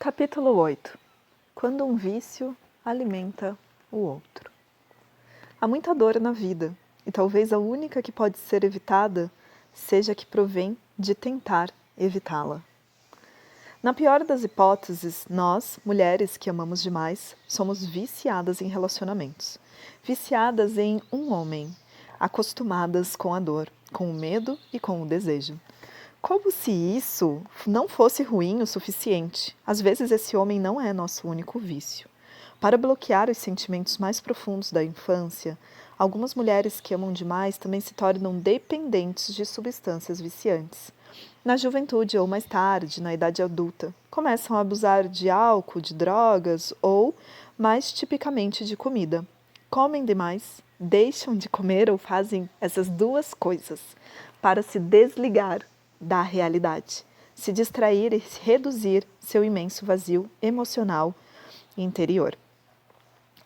Capítulo 8. Quando um vício alimenta o outro. Há muita dor na vida, e talvez a única que pode ser evitada seja a que provém de tentar evitá-la. Na pior das hipóteses, nós, mulheres que amamos demais, somos viciadas em relacionamentos. Viciadas em um homem, acostumadas com a dor, com o medo e com o desejo. Como se isso não fosse ruim o suficiente. Às vezes esse homem não é nosso único vício. Para bloquear os sentimentos mais profundos da infância, algumas mulheres que amam demais também se tornam dependentes de substâncias viciantes. Na juventude ou mais tarde, na idade adulta, começam a abusar de álcool, de drogas ou, mais tipicamente, de comida. Comem demais, deixam de comer ou fazem essas duas coisas para se desligar da realidade, se distrair e reduzir seu imenso vazio emocional interior.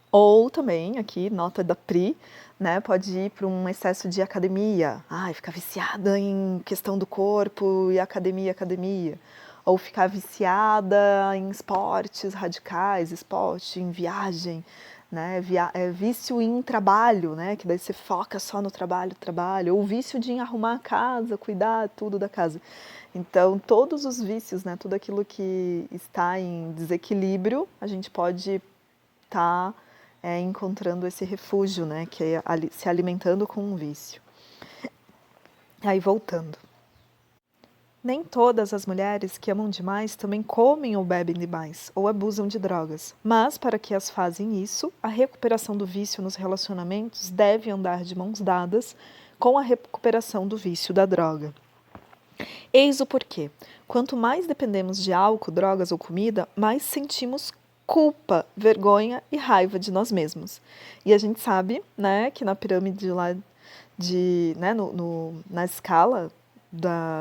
Ou também, aqui, nota da Pri, né, pode ir para um excesso de academia, ficar viciada em questão do corpo e academia. Ou ficar viciada em esportes radicais, esporte em viagem, né, vício em trabalho, né, que daí você foca só no trabalho, ou vício de arrumar a casa, cuidar tudo da casa. Então, todos os vícios, né, tudo aquilo que está em desequilíbrio, a gente pode estar encontrando esse refúgio, né, que é se alimentando com um vício. Aí, voltando. Nem todas as mulheres que amam demais também comem ou bebem demais, ou abusam de drogas. Mas, para que as fazem isso, a recuperação do vício nos relacionamentos deve andar de mãos dadas com a recuperação do vício da droga. Eis o porquê. Quanto mais dependemos de álcool, drogas ou comida, mais sentimos culpa, vergonha e raiva de nós mesmos. E a gente sabe, né, que na pirâmide lá na escala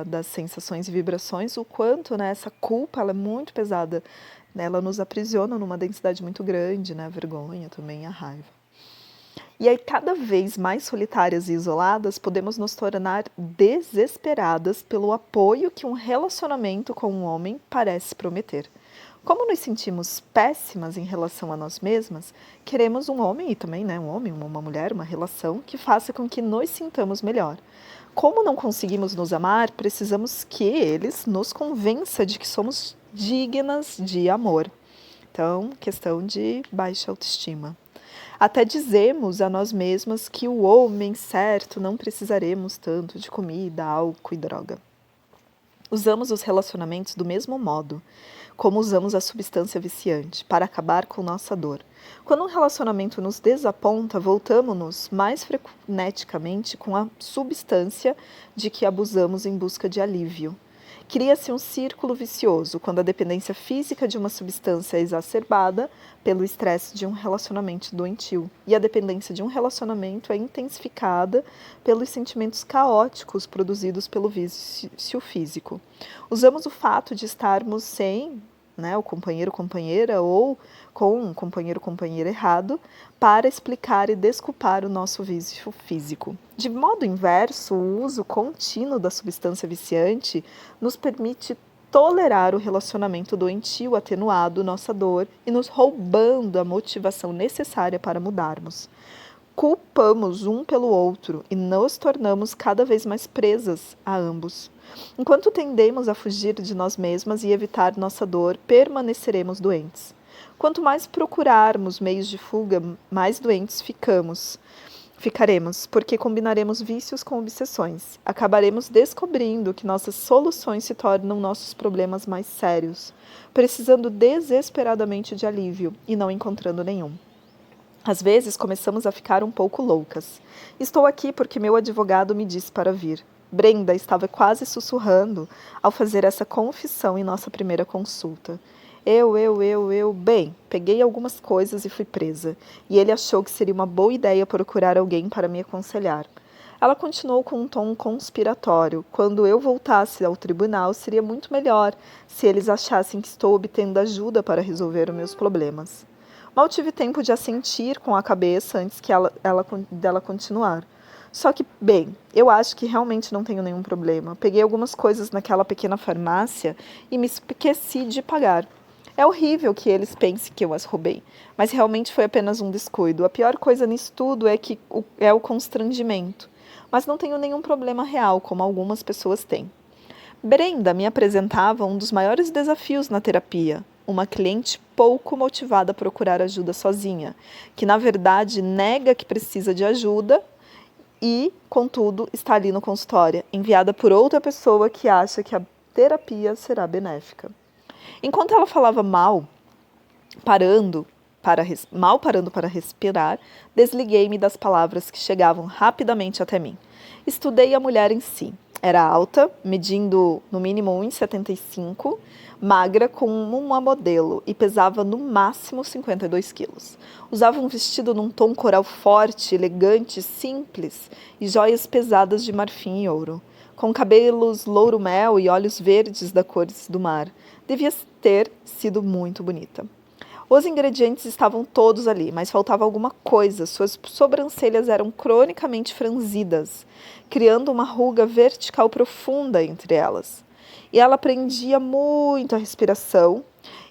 das sensações e vibrações, o quanto, né, essa culpa ela é muito pesada, né, ela nos aprisiona numa densidade muito grande, né, a vergonha também, a raiva. E aí, cada vez mais solitárias e isoladas, podemos nos tornar desesperadas pelo apoio que um relacionamento com um homem parece prometer. Como nos sentimos péssimas em relação a nós mesmas, queremos um homem, e também um homem, uma mulher, uma relação que faça com que nos sintamos melhor. Como não conseguimos nos amar, precisamos que eles nos convençam de que somos dignas de amor. Então, questão de baixa autoestima. Até dizemos a nós mesmas que o homem certo não precisaremos tanto de comida, álcool e droga. Usamos os relacionamentos do mesmo modo, como usamos a substância viciante, para acabar com nossa dor. Quando um relacionamento nos desaponta, voltamos-nos mais freneticamente com a substância de que abusamos em busca de alívio. Cria-se um círculo vicioso quando a dependência física de uma substância é exacerbada pelo estresse de um relacionamento doentio, e a dependência de um relacionamento é intensificada pelos sentimentos caóticos produzidos pelo vício físico. Usamos o fato de estarmos sem, o companheiro ou companheira ou com um companheiro ou companheira errado para explicar e desculpar o nosso vício físico. De modo inverso, o uso contínuo da substância viciante nos permite tolerar o relacionamento doentio atenuado nossa dor e nos roubando a motivação necessária para mudarmos. Culpamos um pelo outro e nos tornamos cada vez mais presas a ambos. Enquanto tendemos a fugir de nós mesmas e evitar nossa dor, permaneceremos doentes. Quanto mais procurarmos meios de fuga, mais doentes ficaremos, porque combinaremos vícios com obsessões. Acabaremos descobrindo que nossas soluções se tornam nossos problemas mais sérios, precisando desesperadamente de alívio e não encontrando nenhum. Às vezes começamos a ficar um pouco loucas. Estou aqui porque meu advogado me disse para vir. Brenda estava quase sussurrando ao fazer essa confissão em nossa primeira consulta. Bem, peguei algumas coisas e fui presa, e ele achou que seria uma boa ideia procurar alguém para me aconselhar. Ela continuou com um tom conspiratório. Quando eu voltasse ao tribunal, seria muito melhor se eles achassem que estou obtendo ajuda para resolver os meus problemas. Mal tive tempo de assentir com a cabeça antes dela continuar. Só que, bem, eu acho que realmente não tenho nenhum problema. Peguei algumas coisas naquela pequena farmácia e me esqueci de pagar. É horrível que eles pensem que eu as roubei, mas realmente foi apenas um descuido. A pior coisa nisso tudo é que é o constrangimento. Mas não tenho nenhum problema real, como algumas pessoas têm. Brenda me apresentava um dos maiores desafios na terapia, uma cliente pouco motivada a procurar ajuda sozinha, que na verdade nega que precisa de ajuda e, contudo, está ali no consultório, enviada por outra pessoa que acha que a terapia será benéfica. Enquanto ela falava mal parando para respirar, desliguei-me das palavras que chegavam rapidamente até mim. Estudei a mulher em si. Era alta, medindo no mínimo 1,75, magra como uma modelo e pesava no máximo 52 quilos. Usava um vestido num tom coral forte, elegante, simples e joias pesadas de marfim e ouro. Com cabelos louro-mel e olhos verdes da cores do mar. Devia ter sido muito bonita. Os ingredientes estavam todos ali, mas faltava alguma coisa. Suas sobrancelhas eram cronicamente franzidas, criando uma ruga vertical profunda entre elas. E ela prendia muito a respiração,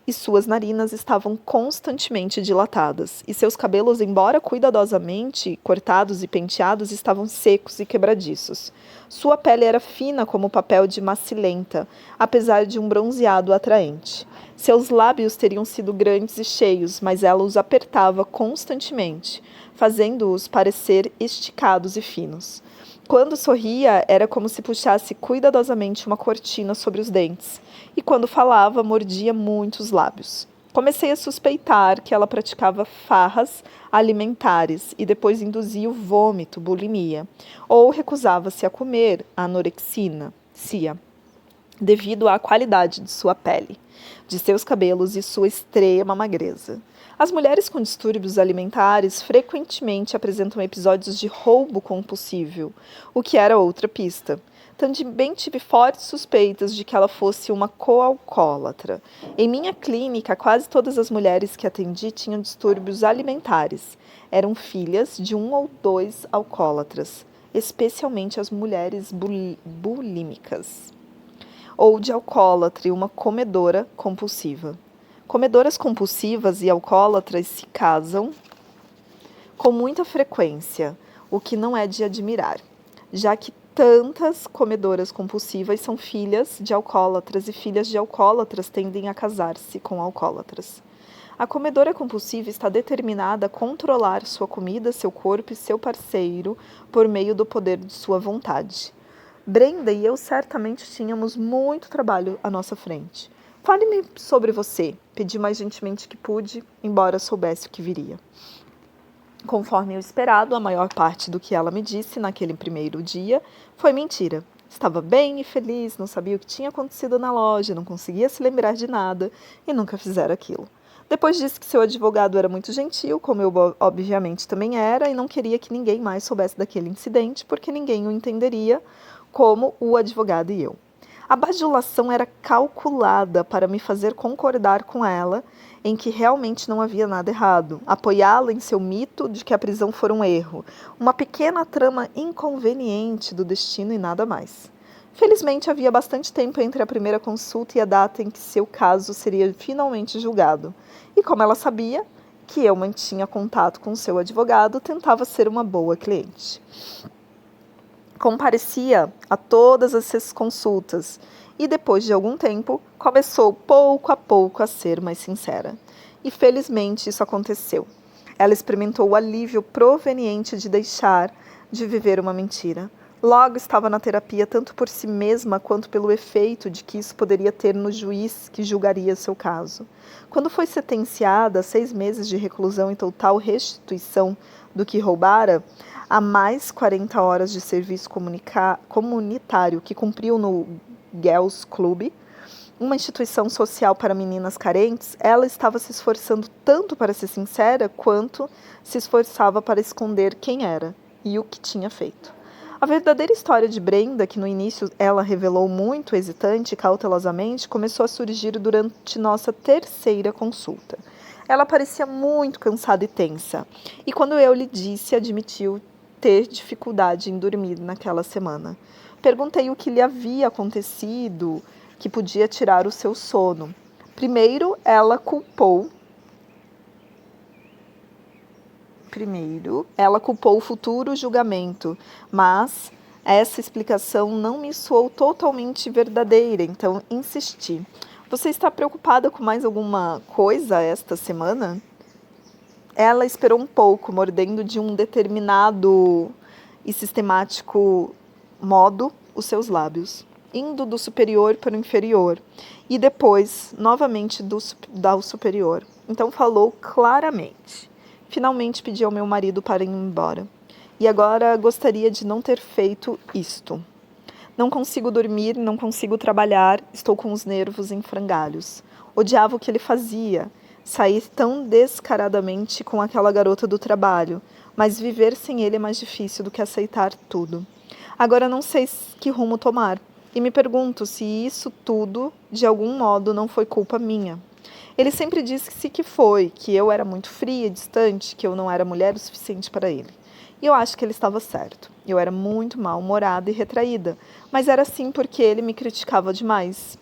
e suas narinas estavam constantemente dilatadas, e seus cabelos, embora cuidadosamente cortados e penteados, estavam secos e quebradiços. Sua pele era fina como papel de macilenta, apesar de um bronzeado atraente. Seus lábios teriam sido grandes e cheios, mas ela os apertava constantemente, fazendo-os parecer esticados e finos. Quando sorria, era como se puxasse cuidadosamente uma cortina sobre os dentes, e quando falava, mordia muitos lábios. Comecei a suspeitar que ela praticava farras alimentares e depois induzia o vômito, bulimia, ou recusava-se a comer, anorexia, devido à qualidade de sua pele, de seus cabelos e sua extrema magreza. As mulheres com distúrbios alimentares frequentemente apresentam episódios de roubo compulsivo, o que era outra pista. Também tive fortes suspeitas de que ela fosse uma coalcoólatra. Em minha clínica, quase todas as mulheres que atendi tinham distúrbios alimentares. Eram filhas de 1 ou 2 alcoólatras, especialmente as mulheres bulímicas. Ou de alcoólatra e uma comedora compulsiva. Comedoras compulsivas e alcoólatras se casam com muita frequência, o que não é de admirar, já que tantas comedoras compulsivas são filhas de alcoólatras e filhas de alcoólatras tendem a casar-se com alcoólatras. A comedora compulsiva está determinada a controlar sua comida, seu corpo e seu parceiro por meio do poder de sua vontade. Brenda e eu certamente tínhamos muito trabalho à nossa frente. Fale-me sobre você, pedi mais gentilmente que pude, embora soubesse o que viria. Conforme o esperado, a maior parte do que ela me disse naquele primeiro dia foi mentira. Estava bem e feliz, não sabia o que tinha acontecido na loja, não conseguia se lembrar de nada e nunca fizera aquilo. Depois disse que seu advogado era muito gentil, como eu obviamente também era, e não queria que ninguém mais soubesse daquele incidente, porque ninguém o entenderia como o advogado e eu. A bajulação era calculada para me fazer concordar com ela em que realmente não havia nada errado, apoiá-la em seu mito de que a prisão fora um erro, uma pequena trama inconveniente do destino e nada mais. Felizmente havia bastante tempo entre a primeira consulta e a data em que seu caso seria finalmente julgado, e como ela sabia que eu mantinha contato com seu advogado, tentava ser uma boa cliente. Comparecia a todas essas consultas e, depois de algum tempo, começou pouco a pouco a ser mais sincera. E, felizmente, isso aconteceu. Ela experimentou o alívio proveniente de deixar de viver uma mentira. Logo estava na terapia tanto por si mesma quanto pelo efeito de que isso poderia ter no juiz que julgaria seu caso. Quando foi sentenciada a 6 meses de reclusão e total restituição do que roubara, a mais 40 horas de serviço comunitário que cumpriu no Girls Club, uma instituição social para meninas carentes, ela estava se esforçando tanto para ser sincera quanto se esforçava para esconder quem era e o que tinha feito. A verdadeira história de Brenda, que no início ela revelou muito hesitante e cautelosamente, começou a surgir durante nossa terceira consulta. Ela parecia muito cansada e tensa, e quando eu lhe disse, admitiu ter dificuldade em dormir naquela semana. Perguntei o que lhe havia acontecido, que podia tirar o seu sono. Primeiro, ela culpou o futuro julgamento, mas essa explicação não me soou totalmente verdadeira, então insisti. Você está preocupada com mais alguma coisa esta semana? Ela esperou um pouco, mordendo de um determinado e sistemático modo os seus lábios, indo do superior para o inferior e depois novamente do superior. Então falou claramente. Finalmente pedi ao meu marido para ir embora. E agora gostaria de não ter feito isto. Não consigo dormir, não consigo trabalhar, estou com os nervos em frangalhos. Odiava o que ele fazia, sair tão descaradamente com aquela garota do trabalho, mas viver sem ele é mais difícil do que aceitar tudo. Agora não sei que rumo tomar, e me pergunto se isso tudo, de algum modo, não foi culpa minha. Ele sempre disse que foi, que eu era muito fria e distante, que eu não era mulher o suficiente para ele. E eu acho que ele estava certo. Eu era muito mal-humorada e retraída, mas era assim porque ele me criticava demais.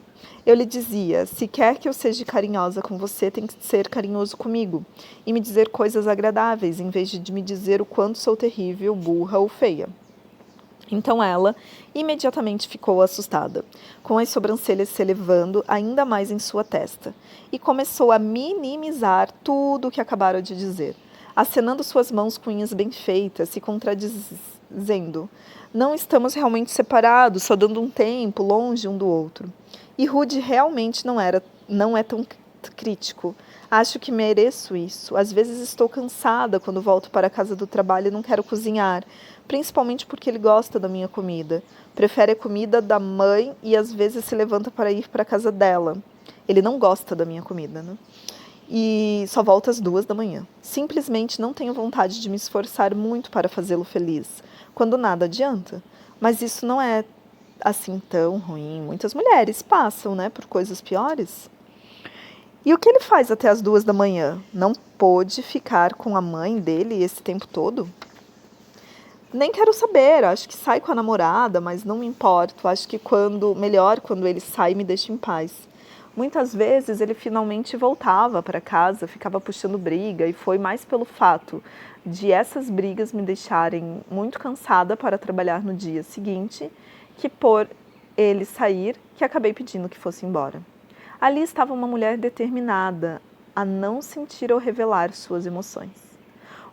Eu lhe dizia, se quer que eu seja carinhosa com você, tem que ser carinhoso comigo, e me dizer coisas agradáveis, em vez de me dizer o quanto sou terrível, burra ou feia. Então ela imediatamente ficou assustada, com as sobrancelhas se elevando ainda mais em sua testa, e começou a minimizar tudo o que acabara de dizer, acenando suas mãos com unhas bem feitas, se contradizendo. Não estamos realmente separados, só dando um tempo, longe um do outro. E Rude realmente não é tão crítico. Acho que mereço isso. Às vezes estou cansada quando volto para a casa do trabalho e não quero cozinhar, principalmente porque ele gosta da minha comida. Prefere a comida da mãe e às vezes se levanta para ir para a casa dela. Ele não gosta da minha comida, né? E só volta às 2 da manhã. Simplesmente não tenho vontade de me esforçar muito para fazê-lo feliz, quando nada adianta. Mas isso não é assim tão ruim. Muitas mulheres passam, né, por coisas piores. E o que ele faz até as 2 da manhã? Não pôde ficar com a mãe dele esse tempo todo? Nem quero saber, acho que sai com a namorada, mas não me importo. Acho que melhor quando ele sai, me deixa em paz. Muitas vezes ele finalmente voltava para casa, ficava puxando briga, e foi mais pelo fato de essas brigas me deixarem muito cansada para trabalhar no dia seguinte, que por ele sair, que acabei pedindo que fosse embora. Ali estava uma mulher determinada a não sentir ou revelar suas emoções.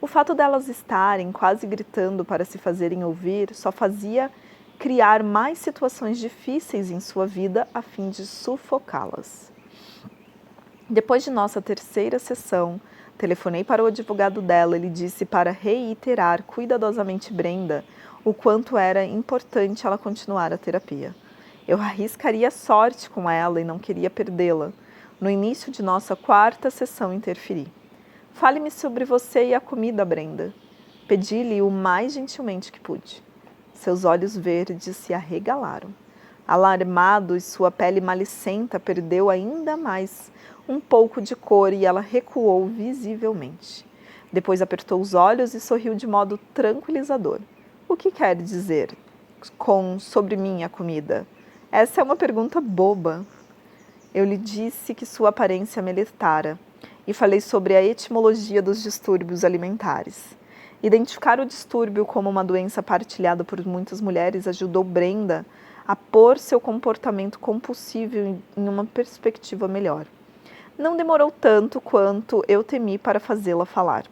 O fato delas estarem quase gritando para se fazerem ouvir só fazia criar mais situações difíceis em sua vida a fim de sufocá-las. Depois de nossa terceira sessão, telefonei para o advogado dela e lhe disse para reiterar cuidadosamente Brenda o quanto era importante ela continuar a terapia. Eu arriscaria sorte com ela e não queria perdê-la. No início de nossa quarta sessão interferi. Fale-me sobre você e a comida, Brenda. Pedi-lhe o mais gentilmente que pude. Seus olhos verdes se arregalaram. Alarmados, sua pele malicenta perdeu ainda mais um pouco de cor e ela recuou visivelmente. Depois apertou os olhos e sorriu de modo tranquilizador. O que quer dizer sobre mim a comida? Essa é uma pergunta boba. Eu lhe disse que sua aparência me alertara e falei sobre a etimologia dos distúrbios alimentares. Identificar o distúrbio como uma doença partilhada por muitas mulheres ajudou Brenda a pôr seu comportamento compulsivo em uma perspectiva melhor. Não demorou tanto quanto eu temi para fazê-la falar.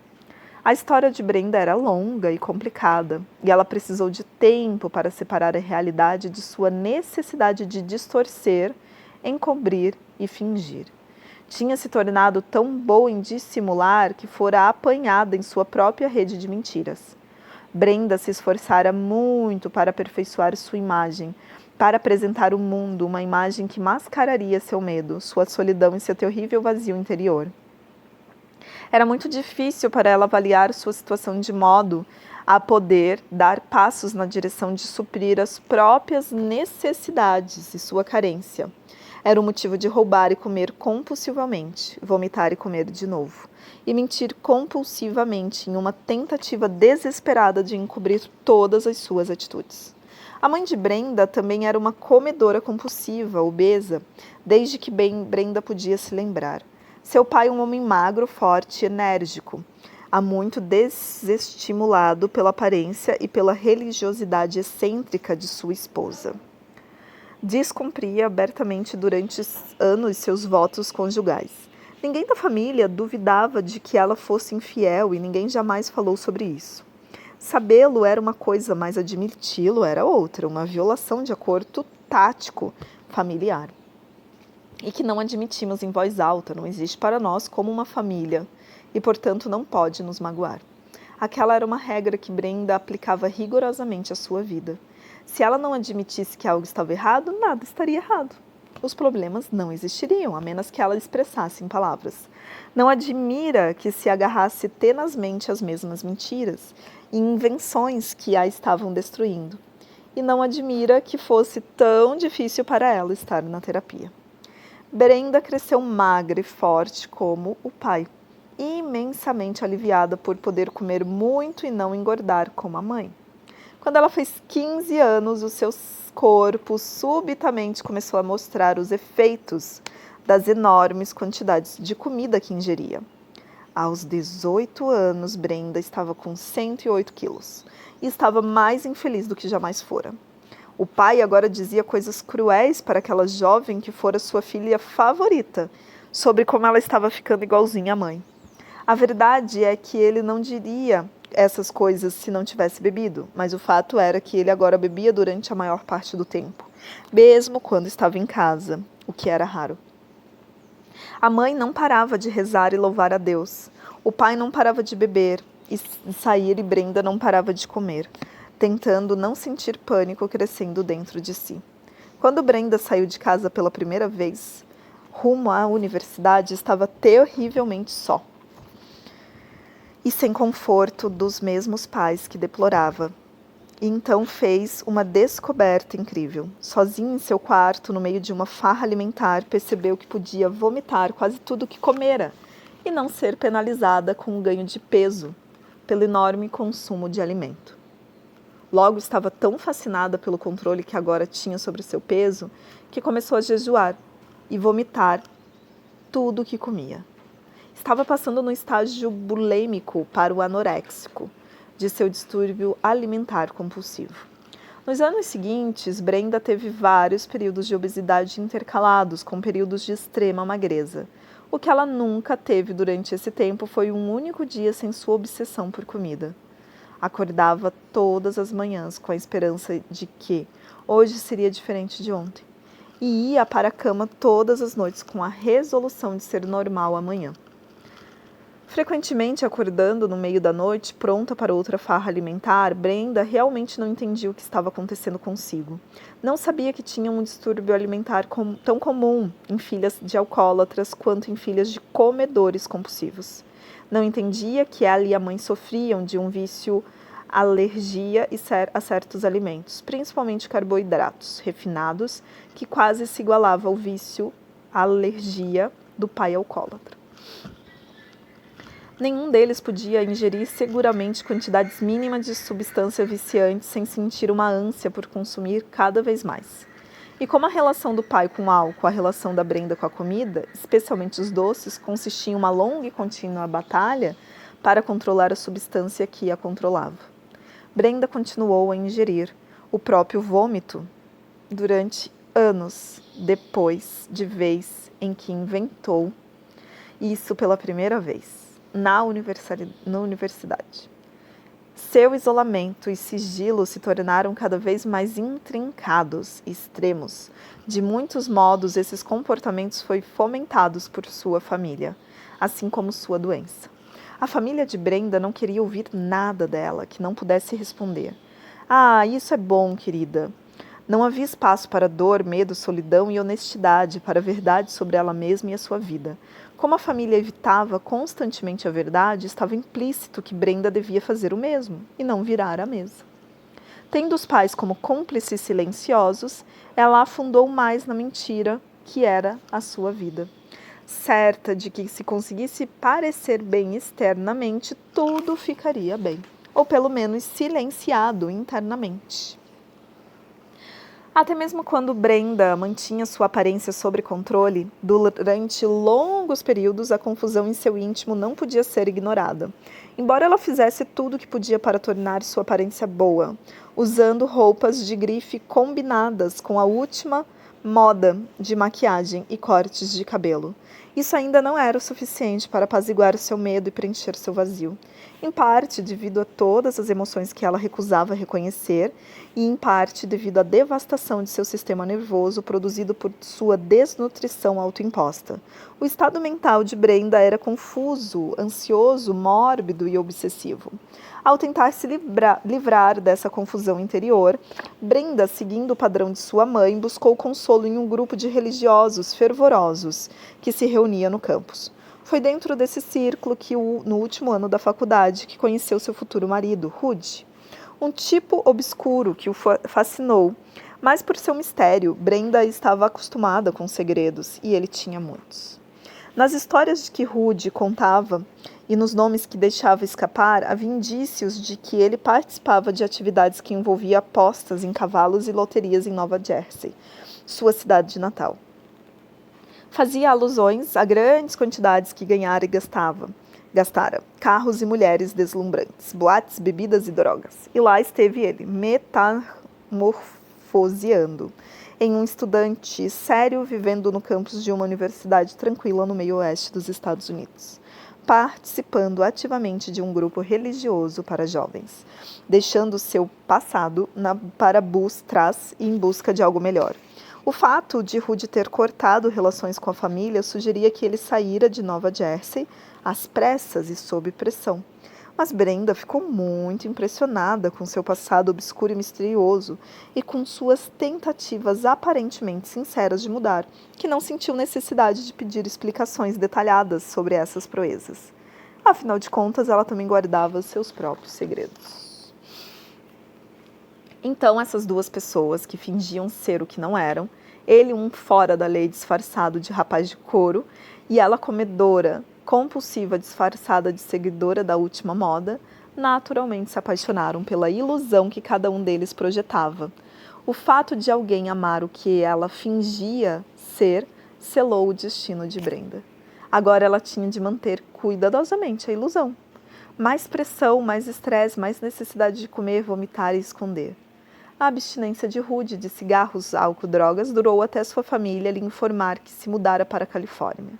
A história de Brenda era longa e complicada, e ela precisou de tempo para separar a realidade de sua necessidade de distorcer, encobrir e fingir. Tinha se tornado tão boa em dissimular que fora apanhada em sua própria rede de mentiras. Brenda se esforçara muito para aperfeiçoar sua imagem, para apresentar ao mundo uma imagem que mascararia seu medo, sua solidão e seu terrível vazio interior. Era muito difícil para ela avaliar sua situação de modo a poder dar passos na direção de suprir as próprias necessidades e sua carência. Era o motivo de roubar e comer compulsivamente, vomitar e comer de novo, e mentir compulsivamente em uma tentativa desesperada de encobrir todas as suas atitudes. A mãe de Brenda também era uma comedora compulsiva, obesa, desde que Brenda podia se lembrar. Seu pai, um homem magro, forte e enérgico, há muito desestimulado pela aparência e pela religiosidade excêntrica de sua esposa. Descumpria abertamente durante anos seus votos conjugais. Ninguém da família duvidava de que ela fosse infiel e ninguém jamais falou sobre isso. Sabê-lo era uma coisa, mas admiti-lo era outra, uma violação de acordo tático familiar. E que não admitimos em voz alta, não existe para nós como uma família e, portanto, não pode nos magoar. Aquela era uma regra que Brenda aplicava rigorosamente à sua vida. Se ela não admitisse que algo estava errado, nada estaria errado. Os problemas não existiriam, a menos que ela expressasse em palavras. Não admira que se agarrasse tenazmente às mesmas mentiras e invenções que a estavam destruindo. E não admira que fosse tão difícil para ela estar na terapia. Brenda cresceu magra e forte como o pai, imensamente aliviada por poder comer muito e não engordar como a mãe. Quando ela fez 15 anos, o seu corpo subitamente começou a mostrar os efeitos das enormes quantidades de comida que ingeria. Aos 18 anos, Brenda estava com 108 quilos e estava mais infeliz do que jamais fora. O pai agora dizia coisas cruéis para aquela jovem que fora sua filha favorita, sobre como ela estava ficando igualzinha à mãe. A verdade é que ele não diria essas coisas se não tivesse bebido, mas o fato era que ele agora bebia durante a maior parte do tempo, mesmo quando estava em casa, o que era raro. A mãe não parava de rezar e louvar a Deus. O pai não parava de beber e sair e Brenda não parava de comer, tentando não sentir pânico crescendo dentro de si. Quando Brenda saiu de casa pela primeira vez, rumo à universidade, estava terrivelmente só. E sem conforto dos mesmos pais que deplorava. E então fez uma descoberta incrível. Sozinha em seu quarto, no meio de uma farra alimentar, percebeu que podia vomitar quase tudo que comera e não ser penalizada com um ganho de peso pelo enorme consumo de alimento. Logo estava tão fascinada pelo controle que agora tinha sobre seu peso que começou a jejuar e vomitar tudo o que comia. Estava passando no estágio bulêmico para o anoréxico de seu distúrbio alimentar compulsivo. Nos anos seguintes, Brenda teve vários períodos de obesidade intercalados com períodos de extrema magreza. O que ela nunca teve durante esse tempo foi um único dia sem sua obsessão por comida. Acordava todas as manhãs com a esperança de que hoje seria diferente de ontem. E ia para a cama todas as noites com a resolução de ser normal amanhã. Frequentemente acordando no meio da noite, pronta para outra farra alimentar, Brenda realmente não entendia o que estava acontecendo consigo. Não sabia que tinha um distúrbio alimentar tão comum em filhas de alcoólatras quanto em filhas de comedores compulsivos. Não entendia que ela e a mãe sofriam de um vício alergia a certos alimentos, principalmente carboidratos refinados, que quase se igualava ao vício alergia do pai alcoólatra. Nenhum deles podia ingerir seguramente quantidades mínimas de substância viciante sem sentir uma ânsia por consumir cada vez mais. E como a relação do pai com o álcool, a relação da Brenda com a comida, especialmente os doces, consistia em uma longa e contínua batalha para controlar a substância que a controlava. Brenda continuou a ingerir o próprio vômito durante anos depois de vez em que inventou isso pela primeira vez. Na universidade. Seu isolamento e sigilo se tornaram cada vez mais intrincados e extremos. De muitos modos, esses comportamentos foram fomentados por sua família, assim como sua doença. A família de Brenda não queria ouvir nada dela que não pudesse responder. Ah, isso é bom, querida. Não havia espaço para dor, medo, solidão e honestidade, para a verdade sobre ela mesma e a sua vida. Como a família evitava constantemente a verdade, estava implícito que Brenda devia fazer o mesmo e não virar a mesa. Tendo os pais como cúmplices silenciosos, ela afundou mais na mentira que era a sua vida. Certa de que se conseguisse parecer bem externamente, tudo ficaria bem, ou pelo menos silenciado internamente. Até mesmo quando Brenda mantinha sua aparência sob controle, durante longos períodos a confusão em seu íntimo não podia ser ignorada. Embora ela fizesse tudo o que podia para tornar sua aparência boa, usando roupas de grife combinadas com a última moda de maquiagem e cortes de cabelo. Isso ainda não era o suficiente para apaziguar o seu medo e preencher seu vazio. Em parte devido a todas as emoções que ela recusava reconhecer, e em parte devido à devastação de seu sistema nervoso produzido por sua desnutrição autoimposta. O estado mental de Brenda era confuso, ansioso, mórbido e obsessivo. Ao tentar se livrar dessa confusão interior, Brenda, seguindo o padrão de sua mãe, buscou consolo em um grupo de religiosos fervorosos que se reunia no campus. Foi dentro desse círculo que, no último ano da faculdade, que conheceu seu futuro marido, Rudy. Um tipo obscuro que o fascinou, mas por seu mistério, Brenda estava acostumada com segredos e ele tinha muitos. Nas histórias que Rudy contava e nos nomes que deixava escapar, havia indícios de que ele participava de atividades que envolviam apostas em cavalos e loterias em Nova Jersey, sua cidade de natal. Fazia alusões a grandes quantidades que ganhara e gastara, carros e mulheres deslumbrantes, boates, bebidas e drogas. E lá esteve ele, metamorfoseando, em um estudante sério vivendo no campus de uma universidade tranquila no meio oeste dos Estados Unidos, participando ativamente de um grupo religioso para jovens, deixando seu passado para trás e em busca de algo melhor. O fato de Rudy ter cortado relações com a família sugeria que ele saíra de Nova Jersey às pressas e sob pressão. Mas Brenda ficou muito impressionada com seu passado obscuro e misterioso e com suas tentativas aparentemente sinceras de mudar, que não sentiu necessidade de pedir explicações detalhadas sobre essas proezas. Afinal de contas, ela também guardava seus próprios segredos. Então, essas duas pessoas que fingiam ser o que não eram, ele um fora da lei disfarçado de rapaz de couro e ela comedora, compulsiva disfarçada de seguidora da última moda, naturalmente se apaixonaram pela ilusão que cada um deles projetava. O fato de alguém amar o que ela fingia ser selou o destino de Brenda. Agora ela tinha de manter cuidadosamente a ilusão. Mais pressão, mais estresse, mais necessidade de comer, vomitar e esconder. A abstinência de Rudy de cigarros, álcool, drogas durou até sua família lhe informar que se mudara para a Califórnia,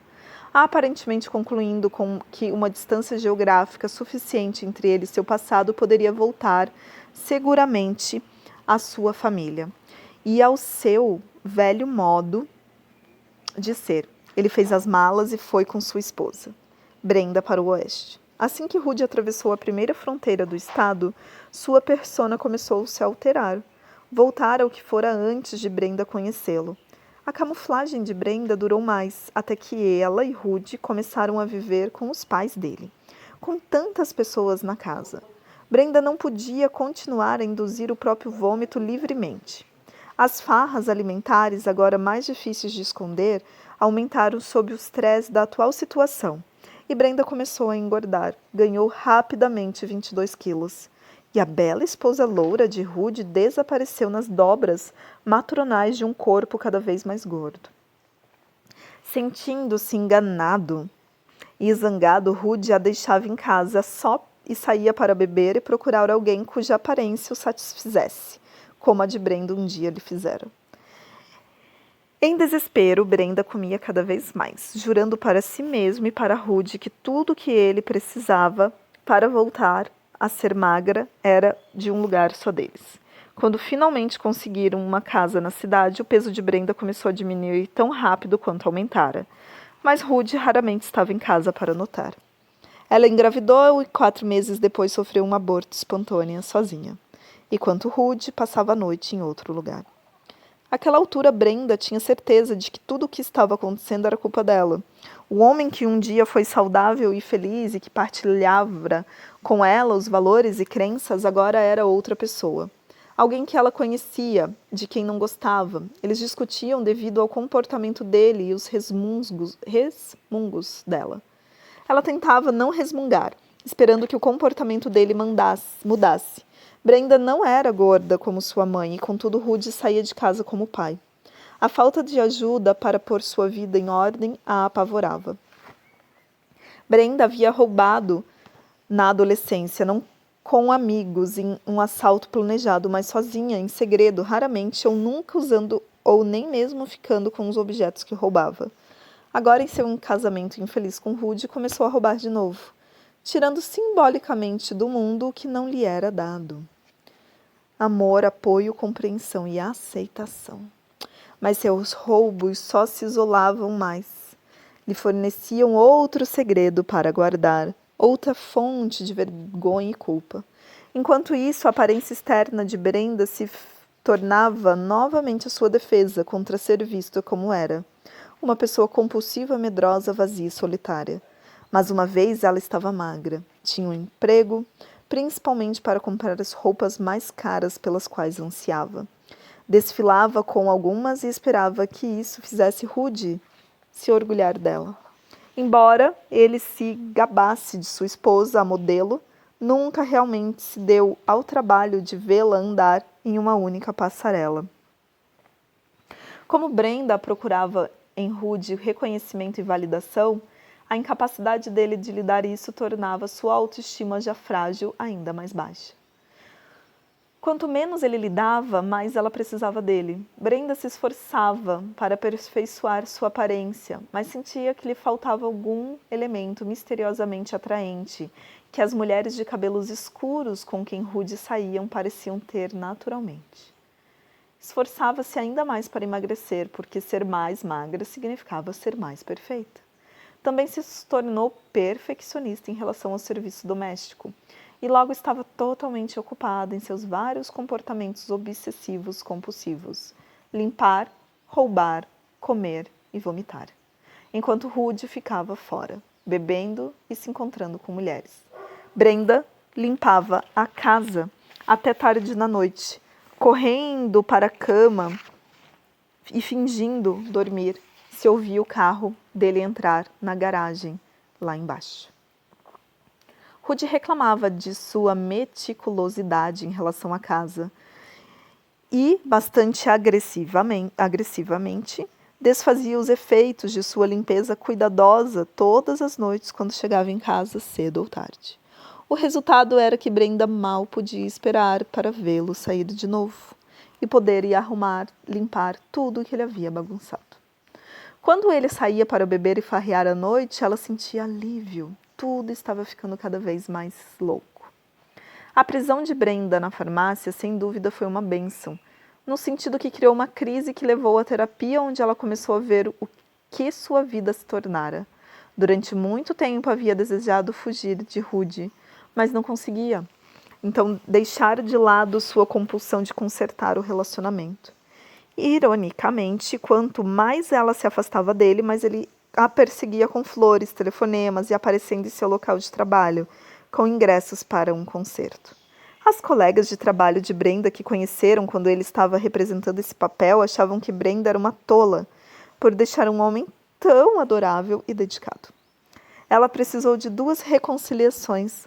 aparentemente concluindo com que uma distância geográfica suficiente entre ele e seu passado poderia voltar seguramente à sua família e ao seu velho modo de ser. Ele fez as malas e foi com sua esposa, Brenda, para o oeste. Assim que Rudy atravessou a primeira fronteira do estado, sua persona começou a se alterar, voltar ao que fora antes de Brenda conhecê-lo. A camuflagem de Brenda durou mais, até que ela e Rudy começaram a viver com os pais dele, com tantas pessoas na casa. Brenda não podia continuar a induzir o próprio vômito livremente. As farras alimentares, agora mais difíceis de esconder, aumentaram sob o estresse da atual situação. E Brenda começou a engordar. Ganhou rapidamente 22 quilos. E a bela esposa loura de Rudy desapareceu nas dobras matronais de um corpo cada vez mais gordo. Sentindo-se enganado e zangado, Rudy a deixava em casa só e saía para beber e procurar alguém cuja aparência o satisfizesse, como a de Brenda um dia lhe fizera. Em desespero, Brenda comia cada vez mais, jurando para si mesmo e para Rudy que tudo o que ele precisava para voltar a ser magra era de um lugar só deles. Quando finalmente conseguiram uma casa na cidade, o peso de Brenda começou a diminuir tão rápido quanto aumentara. Mas Rudy raramente estava em casa para notar. Ela engravidou e 4 meses depois sofreu um aborto espontâneo sozinha, enquanto Rudy passava a noite em outro lugar. Àquela altura, Brenda tinha certeza de que tudo o que estava acontecendo era culpa dela. O homem que um dia foi saudável e feliz e que partilhava com ela os valores e crenças, agora era outra pessoa. Alguém que ela conhecia, de quem não gostava. Eles discutiam devido ao comportamento dele e os resmungos dela. Ela tentava não resmungar, esperando que o comportamento dele mudasse. Brenda não era gorda como sua mãe e, contudo, Rude saía de casa como o pai. A falta de ajuda para pôr sua vida em ordem a apavorava. Brenda havia roubado na adolescência, não com amigos em um assalto planejado, mas sozinha, em segredo, raramente ou nunca usando ou nem mesmo ficando com os objetos que roubava. Agora, em seu casamento infeliz com Rude, começou a roubar de novo, tirando simbolicamente do mundo o que não lhe era dado. Amor, apoio, compreensão e aceitação. Mas seus roubos só se isolavam mais. Lhe forneciam outro segredo para guardar, outra fonte de vergonha e culpa. Enquanto isso, a aparência externa de Brenda se tornava novamente a sua defesa contra ser vista como era. Uma pessoa compulsiva, medrosa, vazia e solitária. Mas uma vez ela estava magra. Tinha um emprego, principalmente para comprar as roupas mais caras pelas quais ansiava. Desfilava com algumas e esperava que isso fizesse Rude se orgulhar dela. Embora ele se gabasse de sua esposa, a modelo, nunca realmente se deu ao trabalho de vê-la andar em uma única passarela. Como Brenda procurava em Rude reconhecimento e validação, a incapacidade dele de lhe dar isso tornava sua autoestima já frágil ainda mais baixa. Quanto menos ele lhe dava, mais ela precisava dele. Brenda se esforçava para aperfeiçoar sua aparência, mas sentia que lhe faltava algum elemento misteriosamente atraente, que as mulheres de cabelos escuros com quem Rude saíam pareciam ter naturalmente. Esforçava-se ainda mais para emagrecer, porque ser mais magra significava ser mais perfeita. Também se tornou perfeccionista em relação ao serviço doméstico, e logo estava totalmente ocupada em seus vários comportamentos obsessivos compulsivos: limpar, roubar, comer e vomitar. Enquanto Rude ficava fora, bebendo e se encontrando com mulheres. Brenda limpava a casa até tarde na noite, correndo para a cama e fingindo dormir se ouvia o carro dele entrar na garagem lá embaixo. Rude reclamava de sua meticulosidade em relação à casa e, bastante agressivamente, desfazia os efeitos de sua limpeza cuidadosa todas as noites quando chegava em casa cedo ou tarde. O resultado era que Brenda mal podia esperar para vê-lo sair de novo e poder ir arrumar, limpar tudo que ele havia bagunçado. Quando ele saía para beber e farrear à noite, ela sentia alívio. Tudo estava ficando cada vez mais louco. A prisão de Brenda na farmácia, sem dúvida, foi uma bênção, no sentido que criou uma crise que levou à terapia, onde ela começou a ver o que sua vida se tornara. Durante muito tempo havia desejado fugir de Rude, mas não conseguia. Então, deixar de lado sua compulsão de consertar o relacionamento. Ironicamente, quanto mais ela se afastava dele, mais ele a perseguia com flores, telefonemas e aparecendo em seu local de trabalho, com ingressos para um concerto. As colegas de trabalho de Brenda que conheceram quando ele estava representando esse papel achavam que Brenda era uma tola por deixar um homem tão adorável e dedicado. Ela precisou de 2 reconciliações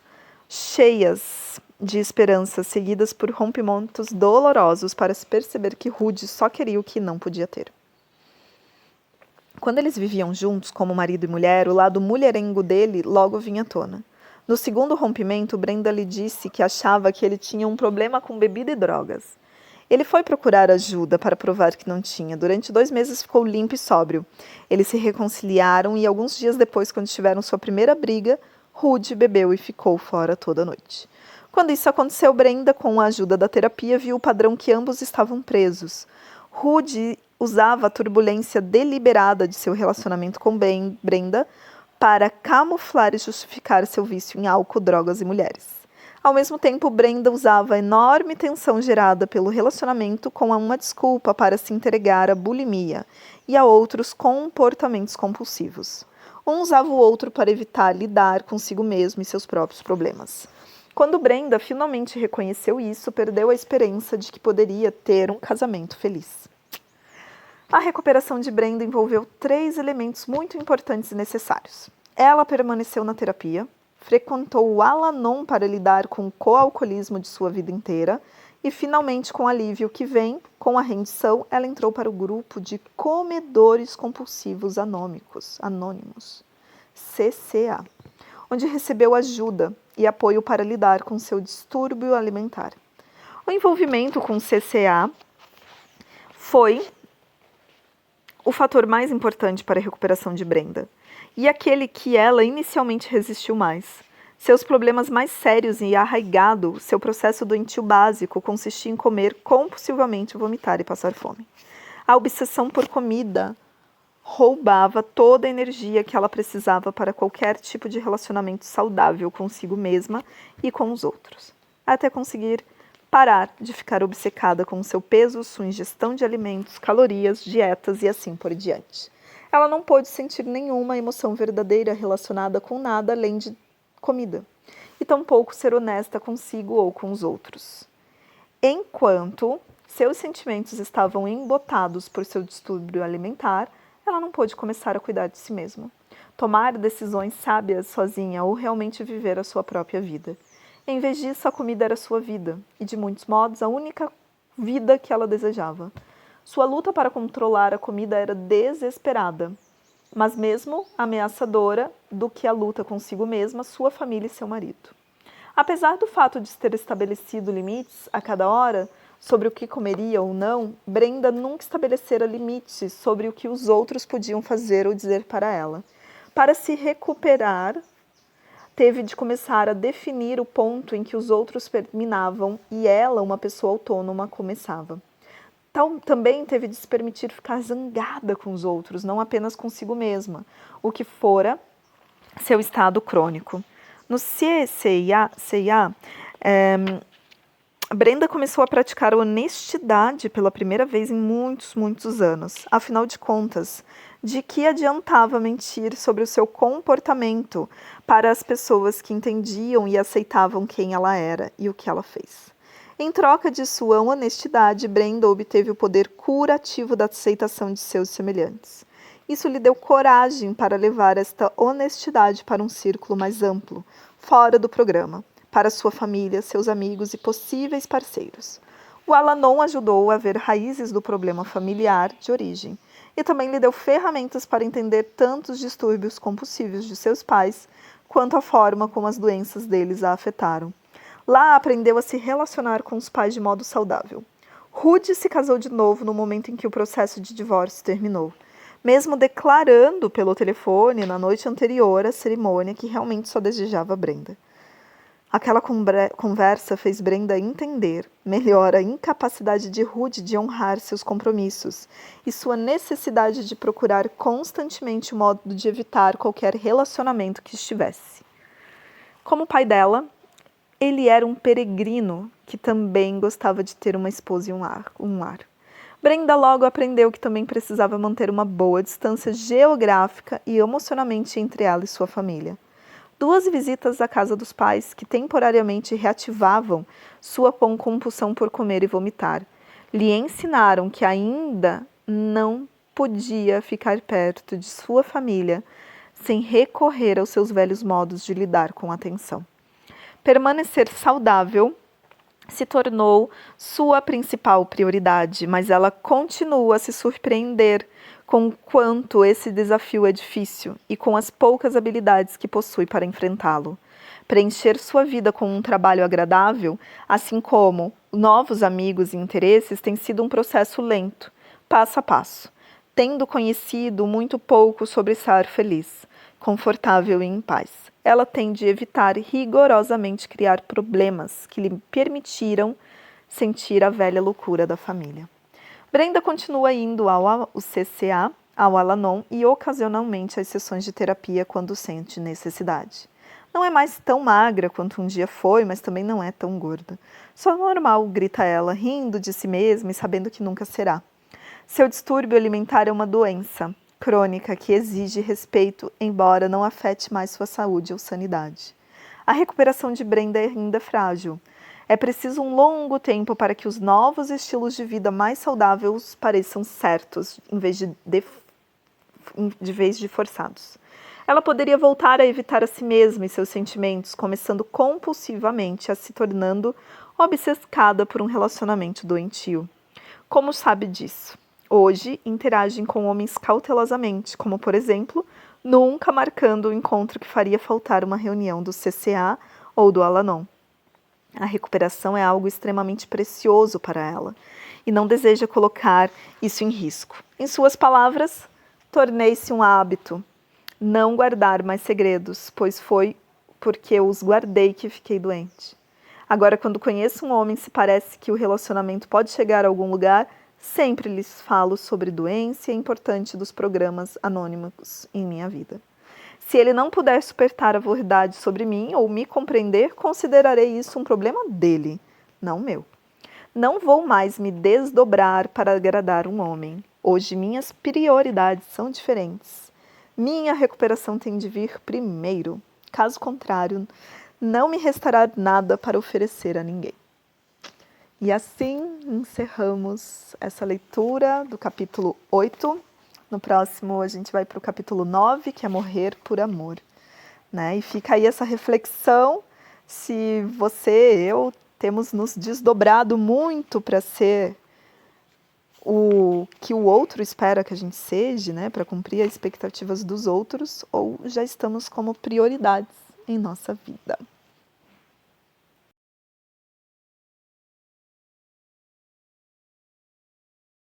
cheias de esperança, seguidas por rompimentos dolorosos para se perceber que Rude só queria o que não podia ter. Quando eles viviam juntos, como marido e mulher, o lado mulherengo dele logo vinha à tona. No segundo rompimento, Brenda lhe disse que achava que ele tinha um problema com bebida e drogas. Ele foi procurar ajuda para provar que não tinha. Durante 2 meses ficou limpo e sóbrio. Eles se reconciliaram e alguns dias depois, quando tiveram sua primeira briga, Rude bebeu e ficou fora toda a noite. Quando isso aconteceu, Brenda, com a ajuda da terapia, viu o padrão que ambos estavam presos. Rude usava a turbulência deliberada de seu relacionamento com Brenda para camuflar e justificar seu vício em álcool, drogas e mulheres. Ao mesmo tempo, Brenda usava a enorme tensão gerada pelo relacionamento como uma desculpa para se entregar à bulimia e a outros comportamentos compulsivos. Um usava o outro para evitar lidar consigo mesmo e seus próprios problemas. Quando Brenda finalmente reconheceu isso, perdeu a esperança de que poderia ter um casamento feliz. A recuperação de Brenda envolveu 3 elementos muito importantes e necessários. Ela permaneceu na terapia, frequentou o Al-Anon para lidar com o coalcoolismo de sua vida inteira e, finalmente, com o alívio que vem com a rendição, ela entrou para o grupo de comedores compulsivos anônimos, CCA, onde recebeu ajuda e apoio para lidar com seu distúrbio alimentar. O envolvimento com o CCA foi o fator mais importante para a recuperação de Brenda, e aquele que ela inicialmente resistiu mais. Seus problemas mais sérios e arraigado, seu processo doentio básico consistia em comer compulsivamente, vomitar e passar fome. A obsessão por comida roubava toda a energia que ela precisava para qualquer tipo de relacionamento saudável consigo mesma e com os outros, até conseguir parar de ficar obcecada com seu peso, sua ingestão de alimentos, calorias, dietas e assim por diante. Ela não pôde sentir nenhuma emoção verdadeira relacionada com nada além de comida, e tampouco ser honesta consigo ou com os outros. Enquanto seus sentimentos estavam embotados por seu distúrbio alimentar, ela não pôde começar a cuidar de si mesma, tomar decisões sábias sozinha ou realmente viver a sua própria vida. Em vez disso, a comida era sua vida, e de muitos modos a única vida que ela desejava. Sua luta para controlar a comida era desesperada, mas mesmo ameaçadora do que a luta consigo mesma, sua família e seu marido. Apesar do fato de ter estabelecido limites a cada hora sobre o que comeria ou não, Brenda nunca estabelecera limites sobre o que os outros podiam fazer ou dizer para ela. Para se recuperar, teve de começar a definir o ponto em que os outros terminavam e ela, uma pessoa autônoma, começava. Também teve de se permitir ficar zangada com os outros, não apenas consigo mesma, o que fora seu estado crônico. No CIA, Brenda começou a praticar honestidade pela primeira vez em muitos anos. Afinal de contas, de que adiantava mentir sobre o seu comportamento para as pessoas que entendiam e aceitavam quem ela era e o que ela fez? Em troca de sua honestidade, Brenda obteve o poder curativo da aceitação de seus semelhantes. Isso lhe deu coragem para levar esta honestidade para um círculo mais amplo, fora do programa, para sua família, seus amigos e possíveis parceiros. O Al-Anon ajudou a ver raízes do problema familiar de origem e também lhe deu ferramentas para entender tanto os distúrbios compulsivos de seus pais quanto a forma como as doenças deles a afetaram. Lá aprendeu a se relacionar com os pais de modo saudável. Rudy se casou de novo no momento em que o processo de divórcio terminou, mesmo declarando pelo telefone na noite anterior à cerimônia que realmente só desejava Brenda. Aquela conversa fez Brenda entender melhor a incapacidade de Rudy de honrar seus compromissos e sua necessidade de procurar constantemente um modo de evitar qualquer relacionamento que estivesse. Como pai dela, ele era um peregrino que também gostava de ter uma esposa e um lar. Brenda logo aprendeu que também precisava manter uma boa distância geográfica e emocionalmente entre ela e sua família. 2 visitas à casa dos pais, que temporariamente reativavam sua compulsão por comer e vomitar, lhe ensinaram que ainda não podia ficar perto de sua família sem recorrer aos seus velhos modos de lidar com a tensão. Permanecer saudável se tornou sua principal prioridade, mas ela continua a se surpreender com o quanto esse desafio é difícil e com as poucas habilidades que possui para enfrentá-lo. Preencher sua vida com um trabalho agradável, assim como novos amigos e interesses, tem sido um processo lento, passo a passo, tendo conhecido muito pouco sobre estar feliz, confortável e em paz. Ela tem de evitar rigorosamente criar problemas que lhe permitiram sentir a velha loucura da família. Brenda continua indo ao CCA, ao Al-Anon e ocasionalmente às sessões de terapia quando sente necessidade. Não é mais tão magra quanto um dia foi, mas também não é tão gorda. Só normal, grita ela, rindo de si mesma e sabendo que nunca será. Seu distúrbio alimentar é uma doença crônica que exige respeito, embora não afete mais sua saúde ou sanidade. A recuperação de Brenda é ainda frágil. É preciso um longo tempo para que os novos estilos de vida mais saudáveis pareçam certos, em vez de forçados. ela poderia voltar a evitar a si mesma e seus sentimentos, começando compulsivamente a se tornando obcecada por um relacionamento doentio. Como sabe disso? Hoje, interagem com homens cautelosamente, como, por exemplo, nunca marcando o encontro que faria faltar uma reunião do CCA ou do Al-Anon. A recuperação é algo extremamente precioso para ela e não deseja colocar isso em risco. Em suas palavras, tornei-se um hábito não guardar mais segredos, pois foi porque os guardei que fiquei doente. Agora, quando conheço um homem, se parece que o relacionamento pode chegar a algum lugar, sempre lhes falo sobre doença e a importância dos programas anônimos em minha vida. Se ele não puder suportar a verdade sobre mim ou me compreender, considerarei isso um problema dele, não meu. Não vou mais me desdobrar para agradar um homem. Hoje minhas prioridades são diferentes. Minha recuperação tem de vir primeiro. Caso contrário, não me restará nada para oferecer a ninguém. E assim encerramos essa leitura do capítulo 8. No próximo a gente vai para o capítulo 9, que é Morrer por Amor. Né? E fica aí essa reflexão, se você e eu temos nos desdobrado muito para ser o que o outro espera que a gente seja, né? Para cumprir as expectativas dos outros, ou já estamos como prioridades em nossa vida.